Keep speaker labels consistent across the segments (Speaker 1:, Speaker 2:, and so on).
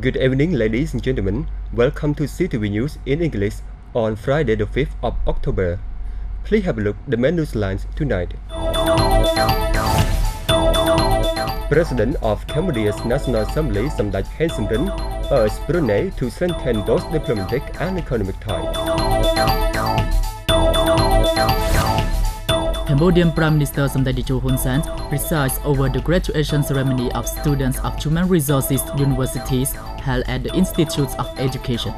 Speaker 1: Good evening, ladies and gentlemen. Welcome to SEATV News in English on Friday, the 5th of October. Please have a look at the menu lines tonight. President of Cambodia's National Assembly, Samdech Heng Samrin, urged Brunei to strengthen both diplomatic and economic ties.
Speaker 2: Cambodian Prime Minister Samdech Hun Sen presides over the graduation ceremony of students of human resources universities held at the Institutes of Education.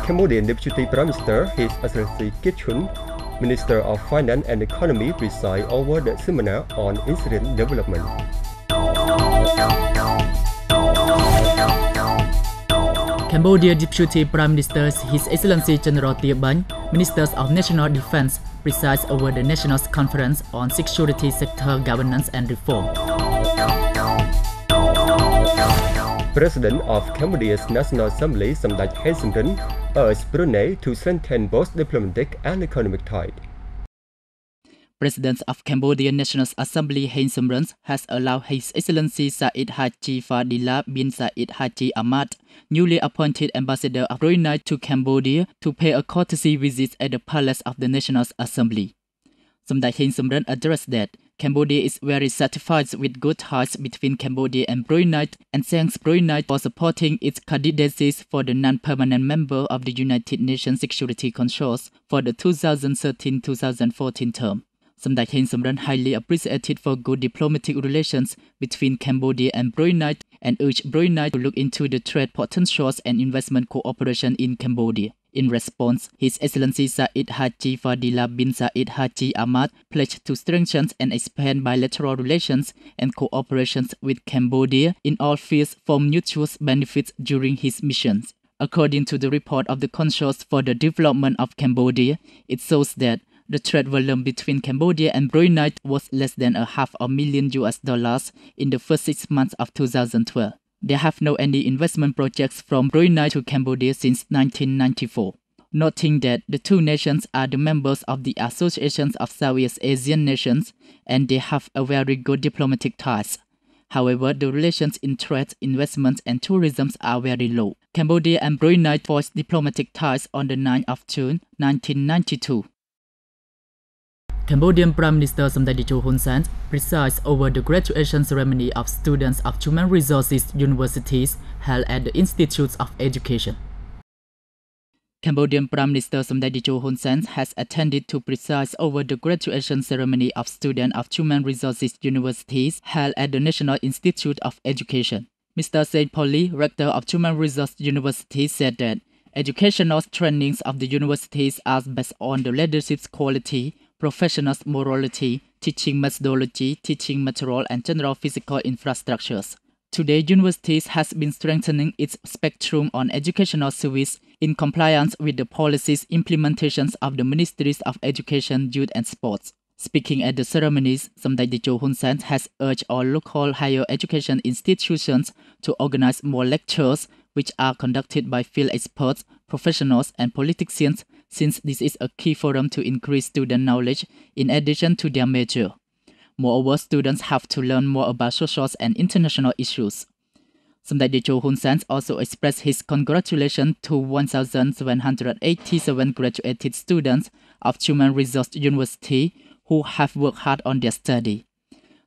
Speaker 1: Cambodian Deputy Prime Minister, His Excellency Kit Chun, Minister of Finance and Economy, preside over the seminar on incident development.
Speaker 2: Cambodia Deputy Prime Minister His Excellency General Tia Banh, Ministers of National Defense, presides over the National Conference on Security Sector Governance and Reform.
Speaker 1: President of Cambodia's National Assembly, Samdech Heng Samrin, urged Brunei to strengthen both diplomatic and economic ties.
Speaker 2: President of Cambodian National Assembly Heng Samrin has allowed His Excellency Said Haji Fadila bin Said Haji Ahmad, newly appointed Ambassador of Brunei to Cambodia, to pay a courtesy visit at the Palace of the National Assembly. Samdech Heng Samrin addressed that Cambodia is very satisfied with good ties between Cambodia and Brunei and thanks Brunei for supporting its candidacies for the non-permanent member of the United Nations Security Council for the 2013-2014 term. Samdech Heng Samrin highly appreciated for good diplomatic relations between Cambodia and Brunei and urged Brunei to look into the trade potentials and investment cooperation in Cambodia. In response, His Excellency Said Haji Fadila bin Said Haji Ahmad pledged to strengthen and expand bilateral relations and cooperation with Cambodia in all fields for mutual benefits during his missions. According to the report of the Councils for the Development of Cambodia, it shows that the trade volume between Cambodia and Brunei was less than $500,000 in the first 6 months of 2012. There have no any investment projects from Brunei to Cambodia since 1994. Noting that the two nations are the members of the Association of Southeast Asian Nations and they have a very good diplomatic ties. However, the relations in trade, investment and tourism are very low. Cambodia and Brunei forged diplomatic ties on the 9th of June 1992. Cambodian Prime Minister Samdech Hun Sen presides over the graduation ceremony of students of human resources universities held at the Institutes of Education. Cambodian Prime Minister Samdech Hun Sen has attended to preside over the graduation ceremony of students of human resources universities held at the National Institute of Education. Mr. Said Poli, Rector of Human Resource University, said that educational trainings of the universities are based on the leadership quality, professional morality, teaching methodology, teaching material, and general physical infrastructures. Today, universities has been strengthening its spectrum on educational service in compliance with the policies implementations of the Ministries of Education, Youth and Sports. Speaking at the ceremonies, Samdech Hun Sen has urged all local higher education institutions to organize more lectures which are conducted by field experts, professionals, and politicians, since this is a key forum to increase student knowledge in addition to their major. Moreover, students have to learn more about social and international issues. Samdech Hun Sen also expressed his congratulations to 1,787 graduated students of Human Resource University who have worked hard on their study.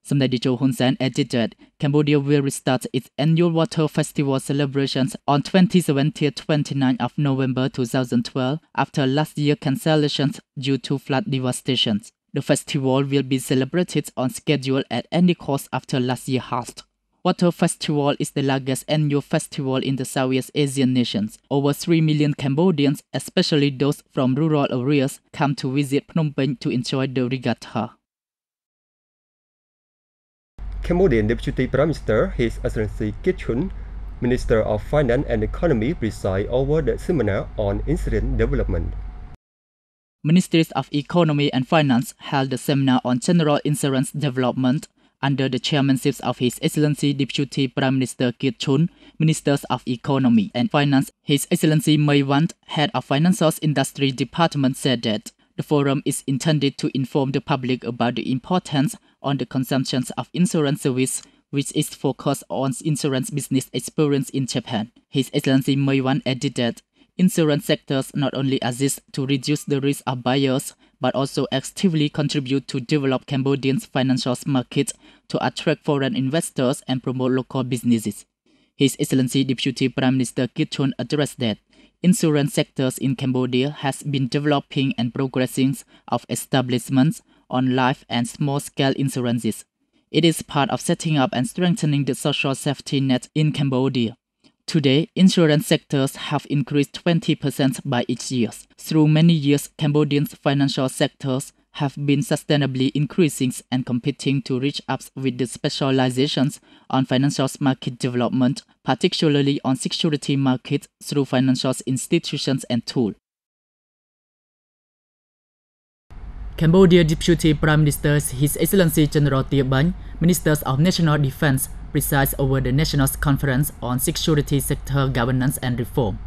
Speaker 2: Samdech Hun Sen added that Cambodia will restart its annual water festival celebrations on 27-29 of November 2012 after last year's cancellations due to flood devastation. The festival will be celebrated on schedule at any cost after last year's halt. Water Festival is the largest annual festival in the Southeast Asian nations. Over 3 million Cambodians, especially those from rural areas, come to visit Phnom Penh to enjoy the regatta.
Speaker 1: Cambodian Deputy Prime Minister, His Excellency Kit Chun, Minister of Finance and Economy, preside over the seminar on incident development.
Speaker 2: Ministries of Economy and Finance held the seminar on general insurance development under the chairmanship of His Excellency Deputy Prime Minister Kit Chun, Ministers of Economy and Finance. His Excellency Mai Wan, Head of Financial Industry Department, said that the forum is intended to inform the public about the importance on the consumption of insurance service which is focused on insurance business experience in Japan. His Excellency Maywan added that insurance sectors not only assist to reduce the risk of buyers, but also actively contribute to develop Cambodia's financial market, to attract foreign investors and promote local businesses. His Excellency Deputy Prime Minister Kitchun addressed that insurance sectors in Cambodia has been developing and progressing of establishments on life and small-scale insurances. It is part of setting up and strengthening the social safety net in Cambodia. Today, insurance sectors have increased 20% by each year. Through many years, Cambodia's financial sectors have been sustainably increasing and competing to reach up with the specializations on financial market development, particularly on security markets through financial institutions and tools. Cambodia Deputy Prime Minister His Excellency General Tia Banh, Ministers of National Defense, presides over the National Conference on Security Sector Governance and Reform.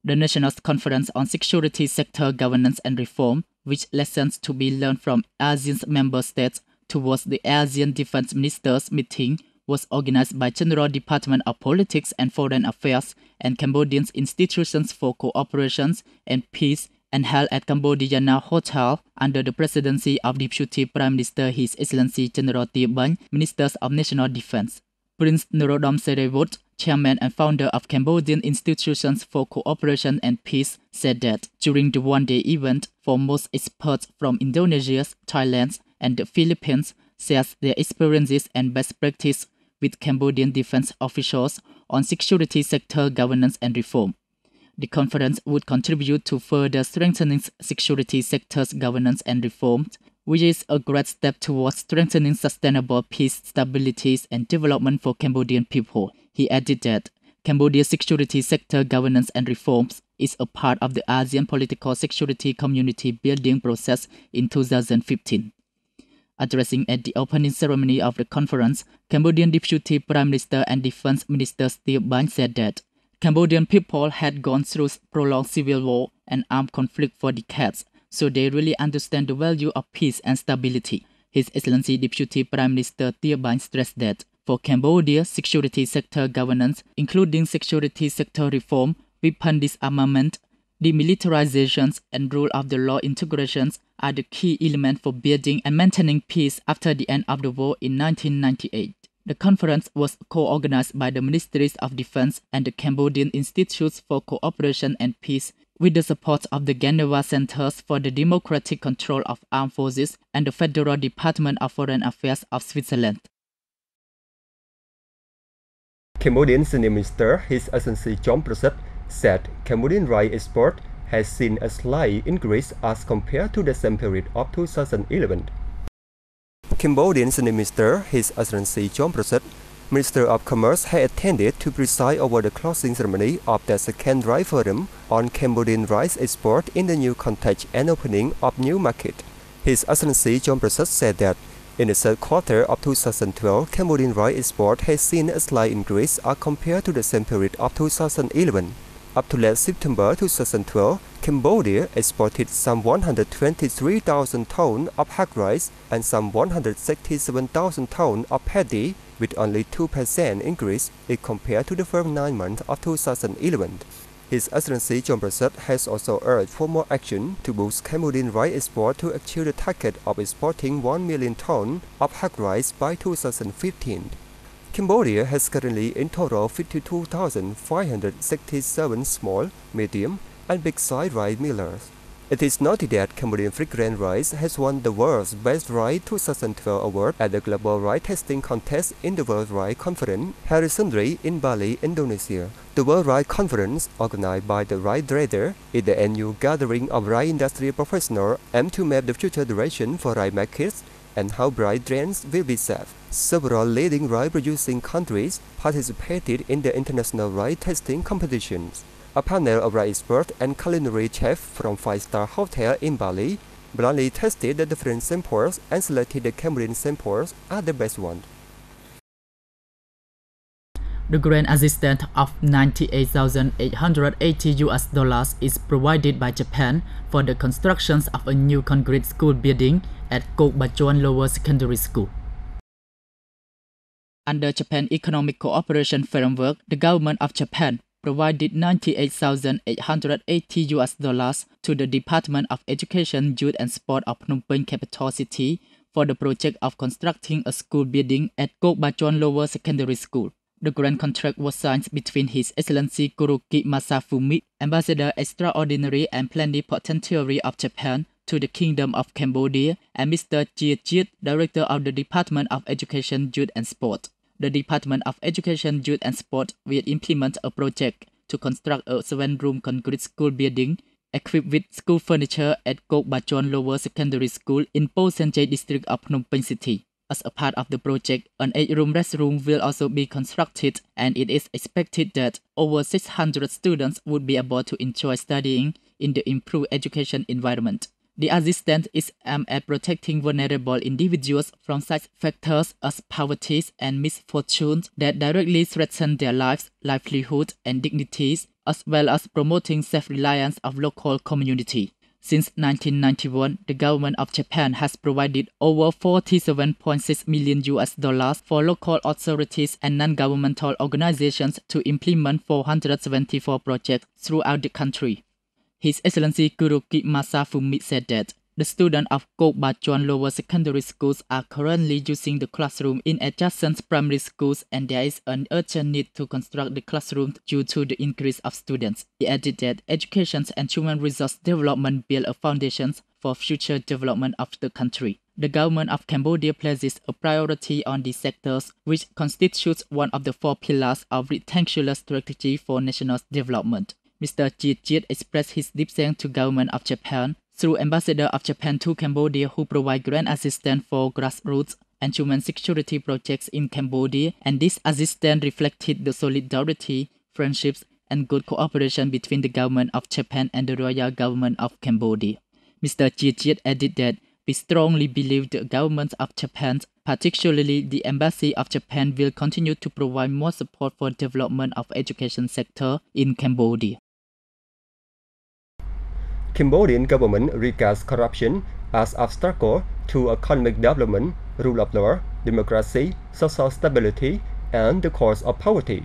Speaker 2: The National Conference on Security Sector Governance and Reform, which lessons to be learned from ASEAN's member states towards the ASEAN Defense Ministers meeting, was organized by General Department of Politics and Foreign Affairs and Cambodian Institutions for Cooperation and Peace, and held at Cambodia Now Hotel under the presidency of Deputy Prime Minister His Excellency General Tia Banh, Ministers of National Defense. Prince Norodom Sihamoni, Chairman and founder of Cambodian Institutions for Cooperation and Peace, said that during the one-day event, foremost experts from Indonesia, Thailand, and the Philippines shared their experiences and best practice with Cambodian defense officials on security sector governance and reform. The conference would contribute to further strengthening security sector's governance and reform, which is a great step towards strengthening sustainable peace, stability, and development for Cambodian people. He added that Cambodia's security sector governance and reforms is a part of the ASEAN political security community building process in 2015. Addressing at the opening ceremony of the conference, Cambodian Deputy Prime Minister and Defense Minister Tia Banh said that Cambodian people had gone through prolonged civil war and armed conflict for decades, so they really understand the value of peace and stability. His Excellency Deputy Prime Minister Tia Banh stressed that for Cambodia, security sector governance, including security sector reform, weapon disarmament, demilitarizations, and rule of the law integrations are the key elements for building and maintaining peace after the end of the war in 1998. The conference was co-organized by the Ministries of Defense and the Cambodian Institutes for Cooperation and Peace, with the support of the Geneva Centers for the Democratic Control of Armed Forces and the Federal Department of Foreign Affairs of Switzerland.
Speaker 1: Cambodian Senior Minister His Excellency Chom Prasad said Cambodian rice export has seen a slight increase as compared to the same period of 2011. Cambodian Senior Minister His Excellency Chom Prasad, Minister of Commerce, had attended to preside over the closing ceremony of the second Rice Forum on Cambodian rice export in the new context and opening of new market. His Excellency Chom Prasad said that in the third quarter of 2012, Cambodian rice export has seen a slight increase as compared to the same period of 2011. Up to late September 2012, Cambodia exported some 123,000 tons of hard rice and some 167,000 tons of paddy, with only 2% increase if compared to the first 9 months of 2011. His Excellency Chom Prasad has also urged for more action to boost Cambodian rice export to achieve the target of exporting 1 million tons of hard rice by 2015. Cambodia has currently in total 52,567 small, medium, and big-size rice millers. It is noted that Cambodian fragrant rice has won the World's Best Rice 2012 award at the Global Rice Tasting Contest in the World Rice Conference held recently in Bali, Indonesia. The World Rice Conference, organized by the Rice Trader, is the annual gathering of rice industry professionals aimed to map the future direction for rice markets and how rice trends will be set. Several leading rice-producing countries participated in the international rice tasting competitions. A panel of rice experts and culinary chefs from 5-star hotel in Bali blindly tested the different samples and selected the Cambodian samples as the best one.
Speaker 2: The grant assistance of $98,880 is provided by Japan for the construction of a new concrete school building at Kok Bachuan Lower Secondary School. Under Japan Economic Cooperation Framework, the government of Japan provided $98,880 to the Department of Education, Youth and Sport of Phnom Penh Capital City for the project of constructing a school building at Kok Bachon Lower Secondary School. The grant contract was signed between His Excellency Kuroki Masafumi, Ambassador Extraordinary and Plenipotentiary of Japan to the Kingdom of Cambodia, and Mr. Chia Chiet, Director of the Department of Education, Youth and Sport. The Department of Education, Youth and Sport will implement a project to construct a 7-room concrete school building equipped with school furniture at Kok Bachon Lower Secondary School in Po Sanjay district of Phnom Penh City. As a part of the project, an 8-room restroom will also be constructed, and it is expected that over 600 students would be able to enjoy studying in the improved education environment. The assistance is aimed at protecting vulnerable individuals from such factors as poverty and misfortunes that directly threaten their lives, livelihood, and dignities, as well as promoting self-reliance of local community. Since 1991, the government of Japan has provided over $47.6 million for local authorities and non-governmental organizations to implement 474 projects throughout the country. His Excellency Kuroki Masafumi said that the students of Kok Bachon Lower Secondary Schools are currently using the classroom in adjacent primary schools, and there is an urgent need to construct the classroom due to the increase of students. He added that education and human resource development build a foundation for future development of the country. The government of Cambodia places a priority on these sectors, which constitutes one of the 4 pillars of rectangular strategy for national development. Mr. Chia Chiet expressed his deep thanks to government of Japan through Ambassador of Japan to Cambodia, who provide grant assistance for grassroots and human security projects in Cambodia, and this assistance reflected the solidarity, friendships, and good cooperation between the government of Japan and the royal government of Cambodia. Mr. Chia Chiet added that we strongly believe the government of Japan, particularly the Embassy of Japan, will continue to provide more support for development of education sector in Cambodia.
Speaker 1: Cambodian government regards corruption as obstacle to economic development, rule of law, democracy, social stability, and the cause of poverty.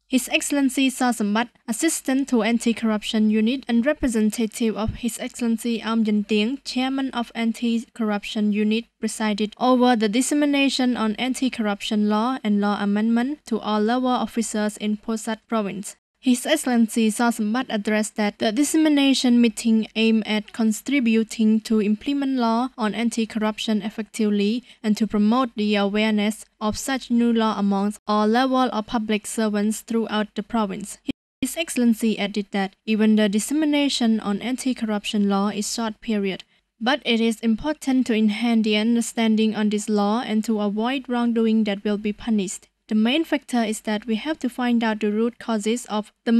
Speaker 3: His Excellency Sasambat, Assistant to Anti-Corruption Unit and representative of His Excellency Am Yen Tieng, Chairman of Anti-Corruption Unit, presided over the dissemination on anti-corruption law and law amendment to all level officers in Posat Province. His Excellency Sasambat addressed that the dissemination meeting aimed at contributing to implement law on anti-corruption effectively and to promote the awareness of such new law amongst all levels of public servants throughout the province. His Excellency added that even the dissemination on anti-corruption law is short period, but it is important to enhance the understanding on this law and to avoid wrongdoing that will be punished. The main factor is that we have to find out the root causes of the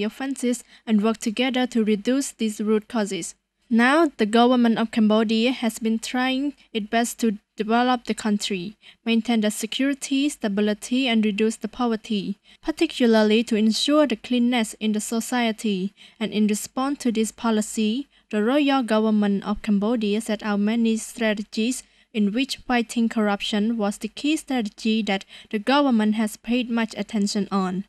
Speaker 3: offenses and work together to reduce these root causes. Now, the government of Cambodia has been trying its best to develop the country, maintain the security, stability, and reduce the poverty, particularly to ensure the cleanness in the society. And in response to this policy, the royal government of Cambodia set out many strategies in which fighting corruption was the key strategy that the government has paid much attention on.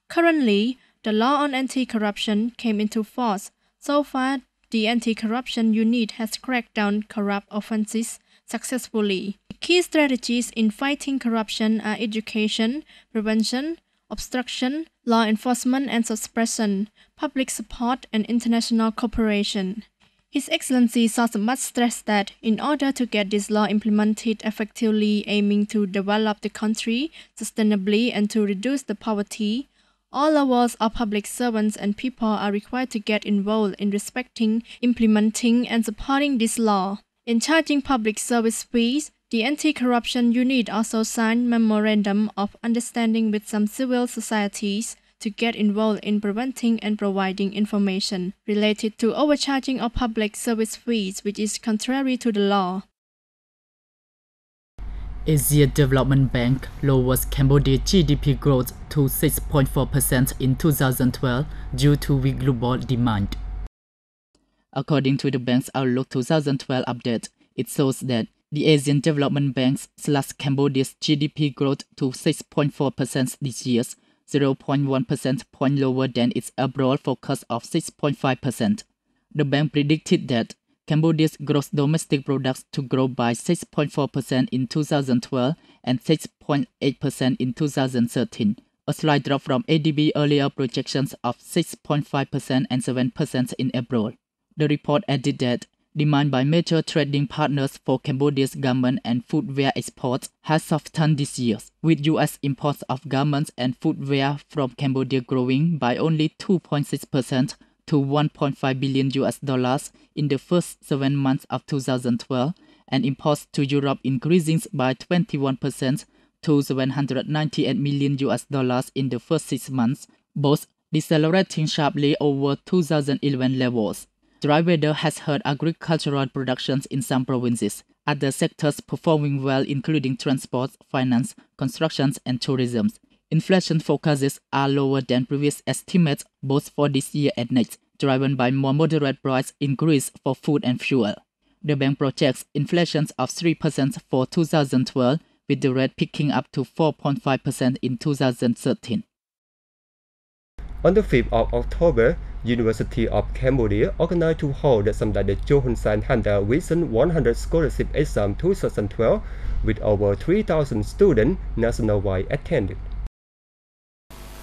Speaker 3: Currently, the law on anti-corruption came into force. So far, the anti-corruption unit has cracked down corrupt offenses successfully. The key strategies in fighting corruption are education, prevention, obstruction, law enforcement and suppression, public support, and international cooperation. His Excellency Sasambat stressed that in order to get this law implemented effectively, aiming to develop the country sustainably and to reduce the poverty, all levels of public servants and people are required to get involved in respecting, implementing, and supporting this law. In charging public service fees, the Anti-Corruption Unit also signed Memorandum of Understanding with some civil societies to get involved in preventing and providing information related to overcharging of public service fees, which is contrary to the law.
Speaker 2: Asia Development Bank lowers Cambodia GDP growth to 6.4% in 2012 due to weak global demand. According to the bank's Outlook 2012 update, it shows that The Asian Development Bank's slashed Cambodia's GDP growth to 6.4% this year, 0.1 percentage point lower than its overall forecast of 6.5%. The bank predicted that Cambodia's gross domestic products to grow by 6.4% in 2012 and 6.8% in 2013, a slight drop from ADB earlier projections of 6.5% and 7% in April. The report added that demand by major trading partners for Cambodia's garment and footwear exports has softened this year, with U.S. imports of garments and footwear from Cambodia growing by only 2.6% to $1.5 billion in the first 7 months of 2012, and imports to Europe increasing by 21% to $798 million in the first 6 months, both decelerating sharply over 2011 levels. Dry weather has hurt agricultural productions in some provinces. Other sectors performing well, including transport, finance, construction, and tourism. Inflation forecasts are lower than previous estimates both for this year and next, driven by more moderate price increase for food and fuel. The bank projects inflation of 3% for 2012, with the rate picking up to 4.5% in 2013.
Speaker 1: On the 5th of October, University of Cambodia organized to hold the Samdang Johansan Handa Vision 100 Scholarship Exam 2012 with over 3,000 students nationwide attended.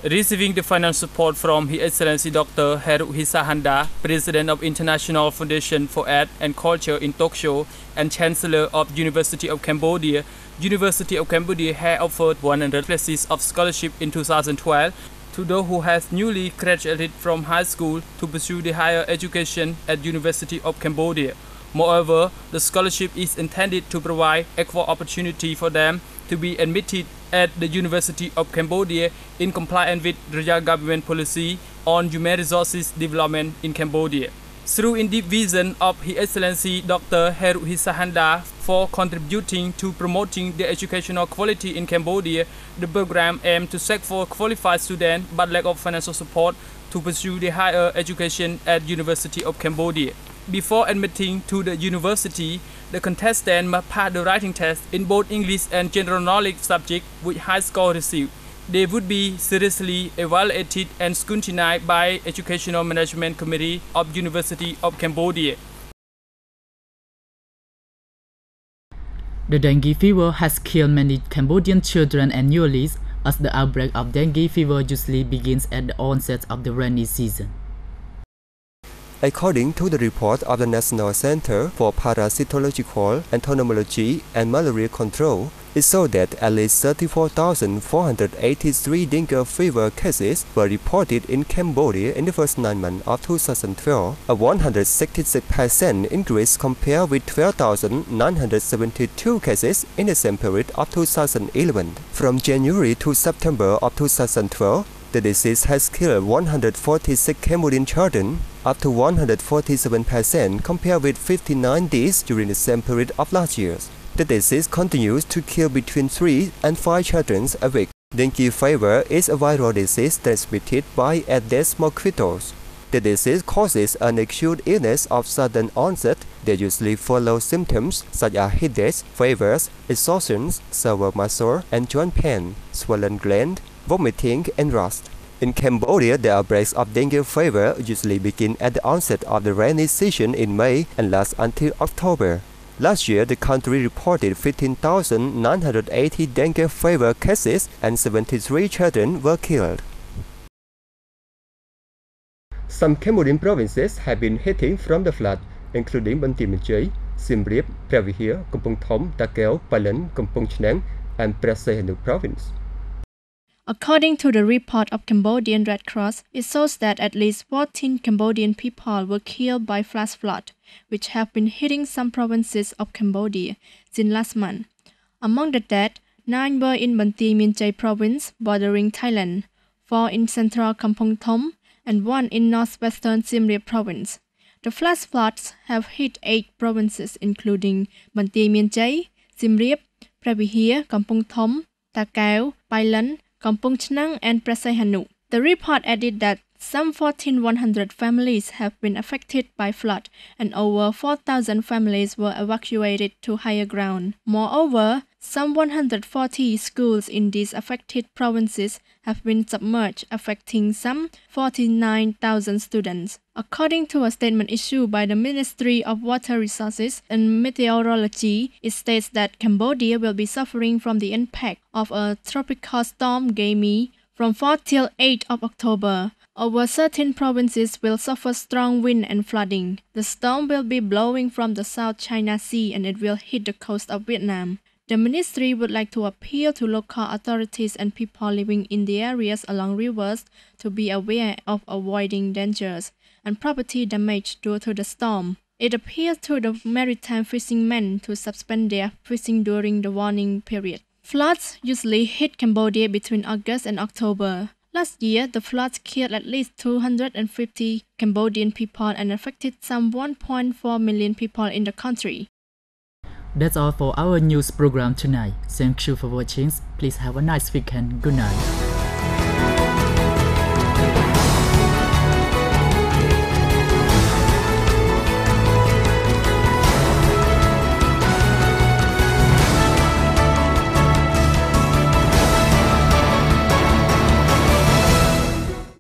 Speaker 4: Receiving the financial support from His Excellency Dr. Heru Hisa, President of International Foundation for Art and Culture in Tokyo and Chancellor of University of Cambodia, University of Cambodia has offered 100 places of scholarship in 2012 to those who have newly graduated from high school to pursue the higher education at University of Cambodia. Moreover, the scholarship is intended to provide equal opportunity for them to be admitted at the University of Cambodia in compliance with Royal Government policy on human resources development in Cambodia. Through in the vision of His Excellency Dr. Heru Hisa for contributing to promoting the educational quality in Cambodia, the program aims to seek for qualified students but lack of financial support to pursue the higher education at University of Cambodia. Before admitting to the university, the contestant must pass the writing test in both English and general knowledge subjects with high score received. They would be seriously evaluated and scrutinized by Educational Management Committee of University of Cambodia.
Speaker 2: The dengue fever has killed many Cambodian children annually, as the outbreak of dengue fever usually begins at the onset of the rainy season.
Speaker 1: According to the report of the National Center for Parasitological Entomology and Malaria Control, it showed that at least 34,483 dengue fever cases were reported in Cambodia in the first 9 months of 2012, a 166% increase compared with 12,972 cases in the same period of 2011. From January to September of 2012, the disease has killed 146 Cambodian children, up to 147% compared with 59 deaths during the same period of last year. The disease continues to kill between 3 and 5 children a week. Dengue fever is a viral disease transmitted by Aedes mosquitoes. The disease causes an acute illness of sudden onset that usually follows symptoms such as headaches, fevers, exhaustion, sore muscle and joint pain, swollen gland, vomiting, and rust. In Cambodia, the outbreaks of dengue fever usually begin at the onset of the rainy season in May and last until October. Last year, the country reported 15,980 dengue fever cases and 73 children were killed. Some Cambodian provinces have been hit from the flood, including Ban Tien Minh Chey, Siem Reap, Previhi, Kampong Thom, Ta Keo, Pailan, Kampong Chnang, and Prasehanu province.
Speaker 3: According to the report of Cambodian Red Cross, it shows that at least 14 Cambodian people were killed by flash flood, which have been hitting some provinces of Cambodia since last month. Among the dead, 9 were in Ban Tien Minh Chey province bordering Thailand, 4 in central Kampong Thom, and 1 in northwestern Siem Reap province. The flash floods have hit 8 provinces including Ban Tien Minh Chey, Siem Reap, Previhi, Kampong Thom, Ta Keo, Pailan, Kampong Chnang, and Prasehanu. The report added that Some 1,400 families have been affected by flood, and over 4,000 families were evacuated to higher ground. Moreover, some 140 schools in these affected provinces have been submerged, affecting some 49,000 students. According to a statement issued by the Ministry of Water Resources and Meteorology, it states that Cambodia will be suffering from the impact of a tropical storm Gamy from 4 till 8 of October. Over certain provinces will suffer strong wind and flooding. The storm will be blowing from the South China Sea and it will hit the coast of Vietnam. The ministry would like to appeal to local authorities and people living in the areas along rivers to be aware of avoiding dangers and property damage due to the storm. It appeals to the maritime fishermen to suspend their fishing during the warning period. Floods usually hit Cambodia between August and October. Last year, the floods killed at least 250 Cambodian people and affected some 1.4 million people in the country.
Speaker 2: That's all for our news program tonight. Thank you for watching. Please have a nice weekend. Good night.